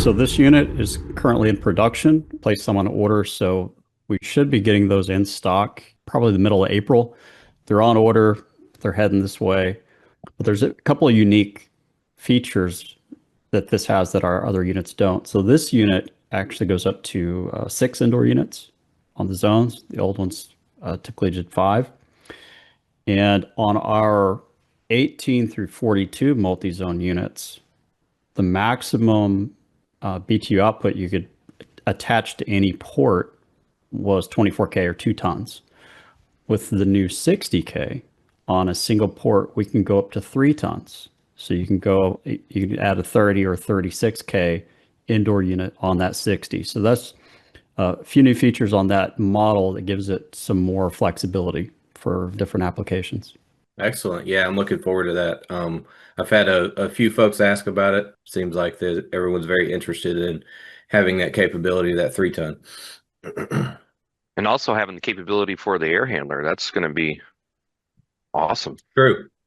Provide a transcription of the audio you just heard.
So this unit is currently in production, placed some on order, so we should be getting those in stock probably the middle of April. They're on order, they're heading this way. But there's a couple of unique features that this has that our other units don't. So this unit actually goes up to 6 indoor units on the zones. The old ones typically did 5. And on our 18 through 42 multi-zone units, the maximum BTU output you could attach to any port was 24K or 2 tons. With the new 60K on a single port, we can go up to 3 tons. So you can add a 30 or 36K indoor unit on that 60. So that's a few new features on that model that gives it some more flexibility for different applications. Excellent. Yeah, I'm looking forward to that. I've had a few folks ask about it. Seems like that everyone's very interested in having that capability, that 3 ton. And also having the capability for the air handler. That's going to be awesome. True.